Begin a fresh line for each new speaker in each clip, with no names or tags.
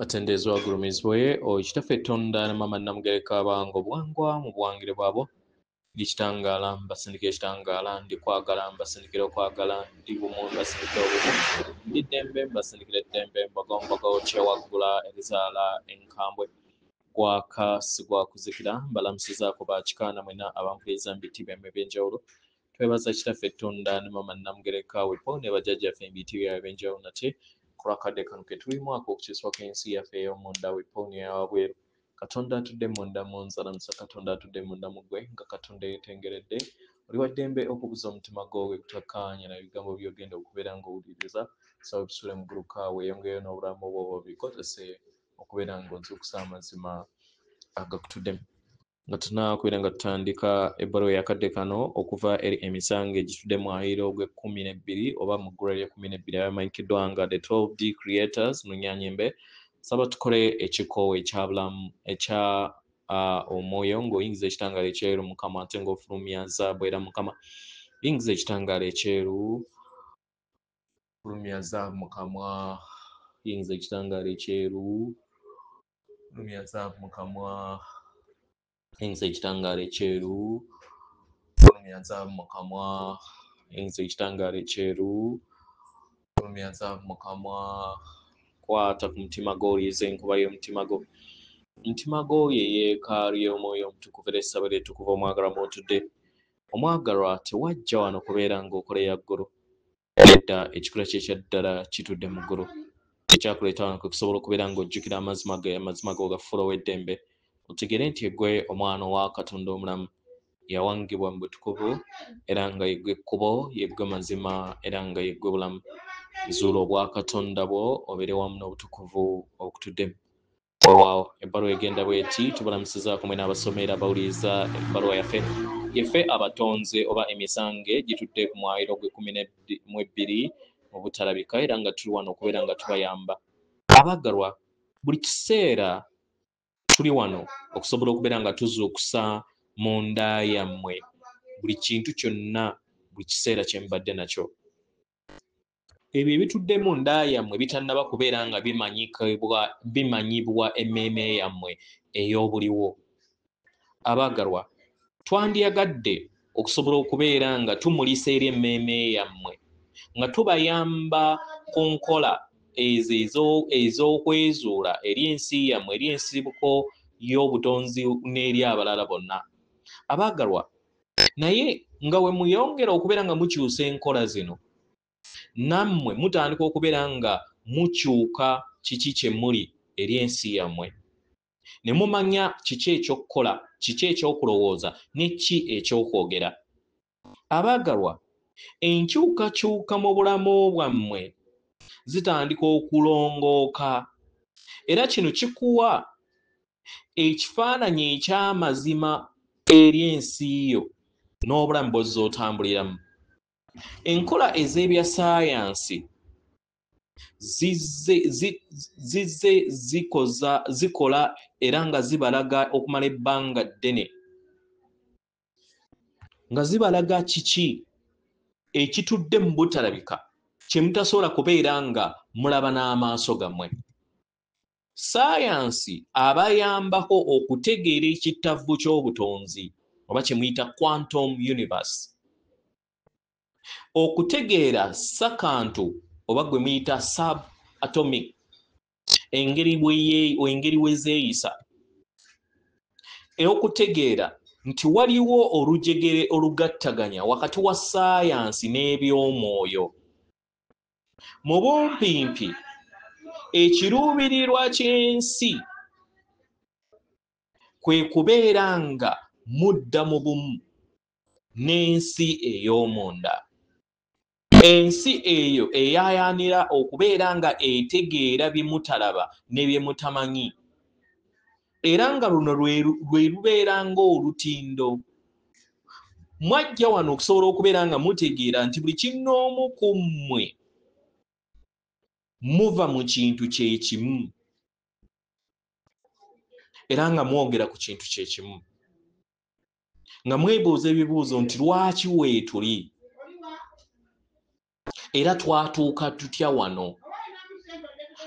atendezwa agulumizibwe ekitaffe Tonda ne Mama Namugereka abango bwangwa mu buwangire bwabo ndikitangala mbasindikira ekitangala ndikwagala mbasindikira okwagala ndi bumu mbasindikira obumu ndi ddembe mbasindikira eddembe mbagombogo kyewaggula ebizaala enkambwe gwaka sigwakuzikira mbalamusizaako bakikaana mwena abampuliriza mu biti byammwe eby'enjawulo twebaza kitaffe Tonda ne Mama Namugereka wepo ne bajjajjaffe mu biti byabwe eby'enjawulo nate kulakadde kano ke tulimu ako okukyusibwa kw'ensi yaffe ey'omunda wepo n'eyawabweru Katonda atudde munda mu nzalamusa Katonda atudde munda mu ggwe nga Katonda yeetengeredde oli wa ddembe okubuza omutima gwo wekutakaanya na bigambo by'ogenda okubeera ng'owuliriza sawa ebisule mu gguluka weeyongeyo n'obulamu bwo obikozese okubeera ng'ozuukusa amazima agakutuddemu nga tunakubeera nga tutandika ebbaluwa eyakadde kano okuva eri emisango egitudde mu ayiro ogw'12 oba mu ggulu ery'e12 abamanyikiddwa nga the 12D creators mu Nnyanyimbe saba tukole ekikoowo ekyabulamu ekya omwoyo ng'oyingiza ekitangaala ekyeru Mukama ate ng'ofulumya zaabu era Mukama yingiza ekitangaala ekyeru fulumya zaabu Mukama yingiza ekitangaala ekyeru fulumya zaabu Mukama yingiza ekitangaala ekyeru fulumya zaabu Mukama yingiza ekitangaala ekyeru fulumya zaabu Mukama kwata ku mutima gwo oliiza enkuba y'omutima gwo omutima gwo ye yeekaalu y'omwoyo omutukuvu era essabo ly'ettukuvu omwagalwa mw'otudde omwagalwa tewajja wano kubeera ng'okola ya ggulu edda ekikula kye ekya ddala kitudde mu ggulu ekyakuleeta wano kwe kusobola okubeera ng'ojjukira amazima go gafuula ow'eddembe otegere nti eggwe omwana owa Katonda omulamu yawangibwa mu butukuvu era nga yeggwe ekkubo yeggwe mazima era nga yeggwe bulamu zuula obwa Katonda bwo obeere wamu n'obutukuvu obukutuddemu weewaawo ebbaluwa egenda bw'eti tubalamusizaako mwe n'abasomera abawuliriza ebbaluwa yaffe yeffe abatonze oba emisange gitudde ku mwayiro gwe12 mu butalabika era nga tuli wano okubeera nga tubayamba abaggalwa buli kiseera tuli wano okusobola okubeera nga tuzuukusa mu nda yammwe buli kintu kyonna buli kiseera kye mbadde nakyo ebyo ebitudde mu nda yammwe bitannaba kubeera nga bimanyibwa emmeeme yammwe ey'obuliwo abaagalwa twandiyagadde okusobola okubeera nga tumulisa eri emmeeme yammwe nga tubayamba ku nkola ez'okwezuula eri ensi yammwe eri ensibuko y'obutonzi n'eri abalala bonna abaagalwa naye nga we muyongera okubeera nga mukyusa enkola zino nammwe mutandika okubeera nga mukyuka kiki kye muli eri ensi yammwe ne mumanya kiki ekyokukola kiki ekyokulowooza ne ki ekyokwogera abaagalwa enkyukakyuka mu bulamu bwammwe zitandika okulongooka era kino kikuwa ekifaananyi eky'amazima eri ensi yo n'obulamu bw'ozza otambuliramu enkola ez'ebya saayansi zizze zikola era nga zibalaga okumala ebbanga ddene nga zibalaga kiki ekitudde mu butalabika kye mutasobola kubeera nga mulaba n'amaaso gammwe saayansi abayambako okutegeera ekittavvu ky'obutonzi oba kye muyita quantum universe okutegeera sakantu oba gwe muyita sub atomic engeri wezeeyisa okutegeera nti waliwo olujegere olugattaganya wakati wa saayansi n'ebyomwoyo mu bumpimpi ekiruubirirwa ky'ensi kwe kubeera nga mudda mu bumu n'ensi ey'omunda ensi eyo eyaayaanira okubeera nga etegeera bye mutalaba ne bye mutamanyi era nga luno lwe lubeera ng'olutindo mwajja wano okusobola okubeera nga mutegeera nti buli kinnoomu ku mmwe muva mu kintu kyekimu era nga mwogera ku kintu kyekimu nga mwebuuza ebibuuzo nti lwaki weetuli era twatuuka tutya wano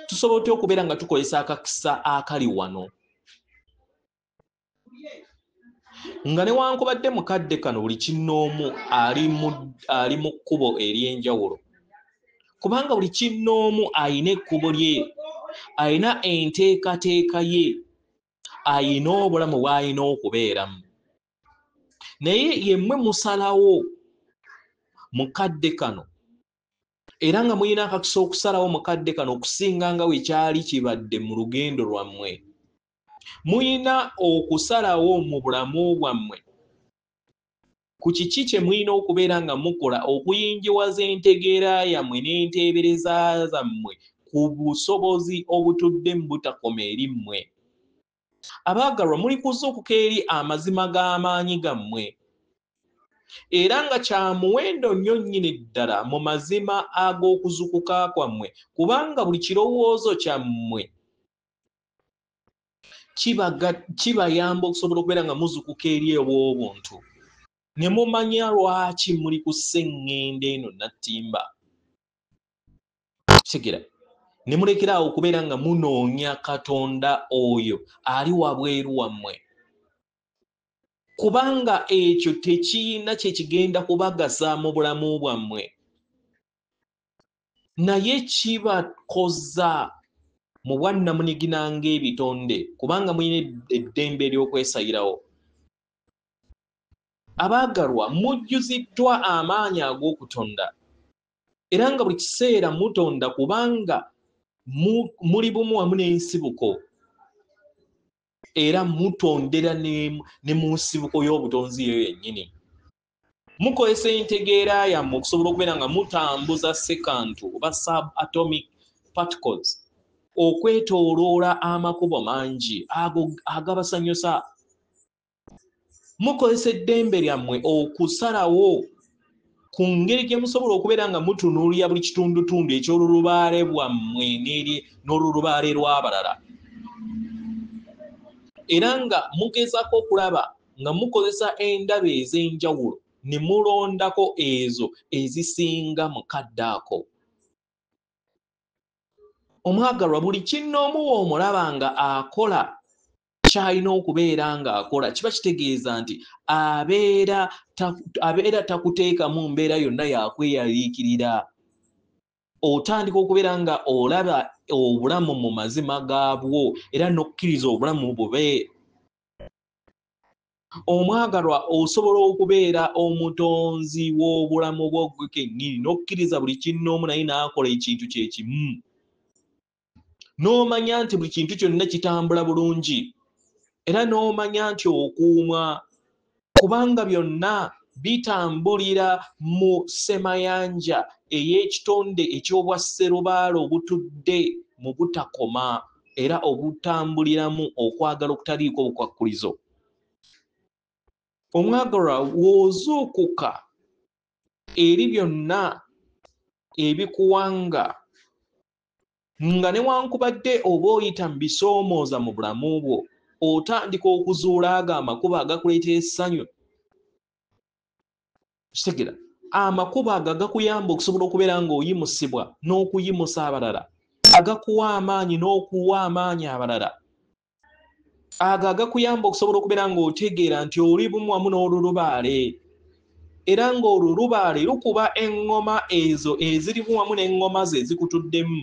tusobola okubeera nga tukozesa akakisa akali wano nga newankubadde mukadde kano buli kinnoomu ali mu kkubo ery'enjawulo kubanga buli kinnoomu ayina ekkubo lye ayina enteekateeka ye ayina obulamu bw'ayina okubeeramu naye yemmwe musalawo mukadde kano era nga muyina akakisa okusalawo mukadde kano okusinga nga bwe kyali kibadde mu lugendo lwammwe muyina okusalawo mu bulamu bwammwe ku kiki kye muyina okubeera nga mukola okuyingiwaza entegeera yammwe n'enteebereza zammwe ku busobozi obutudde mu butakoma eri mmwe abaagalwa muli kuzuukuka eri amazima g'amaanyi gammwe era nga kya muwendo nnyo nnyini ddala mu mazima ag'okuzukuka kwammwe kubanga buli kirowoozo kyammwe kibayamba okusobola okubeera nga muzukuka eri obw'obuntu ne mumanya lwaki muli ku sseŋŋenda eno nattimba kitegeera ne mulekeraawo okubeera nga munoonya Katonda oyo ali wabweru wammwe kubanga ekyo tekiyina kye kigenda kubagasa mu bulamu bwammwe naye kibakoza mu bwannamunigina ng'ebitonde kubanga muyina eddembe ery'okwesayirawo abaagalwa mujjuziddwa amaanyi ag'okutonda era nga buli kiseera mutonda kubanga muli bumu wamu n'ensibuko era mutondera ne mu nsibuko y'obutonzi eyo yennyini mukozesa entegeera yammwe okusobola okubeera nga mutambuza sekantu oba subatomic particles okwetooloola amakubo mangi ago agabasanyusa mukozesa eddembe lyammwe okusalawo ku ngeri gye musobola okubeera nga mutunuulira buli kitundutundu eky'olulubaale bwammwe n'olulubaale lw'abalala era nga mugezako okulaba nga mukozesa endaba ez'enjawulo ne mulondako ezo ezisinga mukadde ako omwagalwa buli kinnoomu omulaba nga akola kyalina okubeera ng'akola kiba kitegeeza nti abeera takuteekamu mbeera yonna yakweyaliikirira otandika okubeera nga olaba obulamu mu mazima gaabwo era n'okkiriza obulamu bube omwagalwa osobola okubeera omutonzi w'obulamu bw'ogwe kennyini n'okkiriza buli kinnoomu naye n'akola ekintu kye kimu n'omanya nti buli kintu kyonna kitambula bulungi era n'omanya nti okuumwa kubanga byonna bitambulira mu ssemayanja ey'ekitonde eky'obwasserubaale obutudde mu butakoma era obutambuliramu okwagala okutaliiko bukwakkulizo omwagalwa w'ozuukuka eri byonna ebikuwanga nga newankubadde oba oyita mu bisoomooza mu bulamu bwo otandika okuzuula ago amakubo agakuleetera essanyu kitegeera amakubo ago agakuyamba okusobola okubeera ng'oyimusibwa n'okuyimusa abalala agakuwa amaanyi n'okuwa amaanyi abalala ago agakuyamba okusobola okubeera ng'otegeera nti oli bumu wamu n'olulubaale era ng'olulubaale lukuba eŋŋoma ezo eziri bumu wamu n'eŋŋoma ze zikutuddemu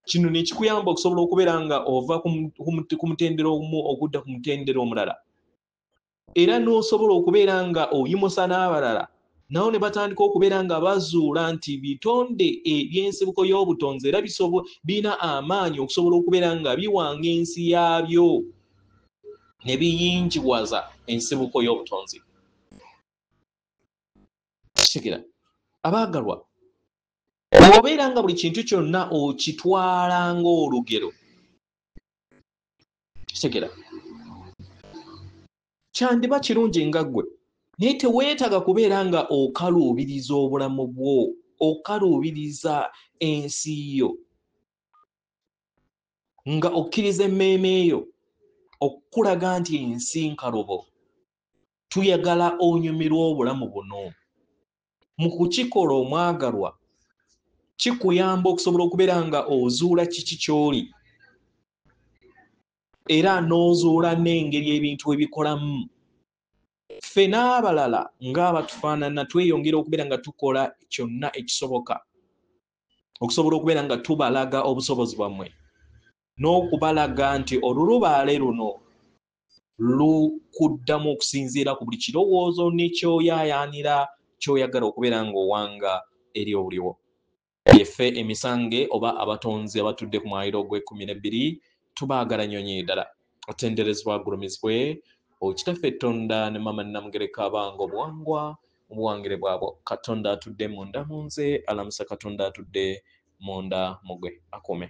kino ne kikuyamba okusobola okubeera nga ova ku mutendero ogumu okudda ku mutendero omulala era n'osobola okubeera nga oyimusa n'abalala nawo ne batandika okubeera nga bazuula nti bitonde eby'ensibuko y'obutonzi era birina amaanyi okusobola okubeera nga biwanga ensi yaabyo ne biyingiwaza ensibuko y'obutonzi kitegeera abaagalwa obeera nga buli kintu kyonna okitwala ng'olugero kitegeera kyandiba kirungi nga ggwe naye teweetaga kubeera nga okaluubiriza obulamu bwo okaluubiriza ensi yo nga okkiriza emmeeme eyo okukulaga nti ensi nkalobo tuyagala onyumirwa obulamu buno mu kukikola omwagalwa kikuyamba okusobola okubeera nga ozuula kiki ky'oli era n'ozuula n'engeri ebintu ebikolamu. Ffe n'abalala ng'abatufaanana tweyongera okubeera nga tukola kyonna ekisoboka okusobola okubeera nga tubalaga obusobozi bwammwe n'okubalaga nti olulubaale luno lukuddamu okusinziira ku buli kirowoozo n'ekyoyaayaanira ky'oyagala okubeera ng'owanga eri obuliwo. Yeffe emisange oba abatonzi abatudde ku mwaliro gw'e12 tubaagala nnyo nnyo ddala. Otenderezebwa agulumizibwe Kitaffe Tonda ne Mama Namugereka abange obuwangwa obuwangire bwabwo. Katonda atudde munda mu nze, alamusa Katonda atudde munda mu gwe. Akume.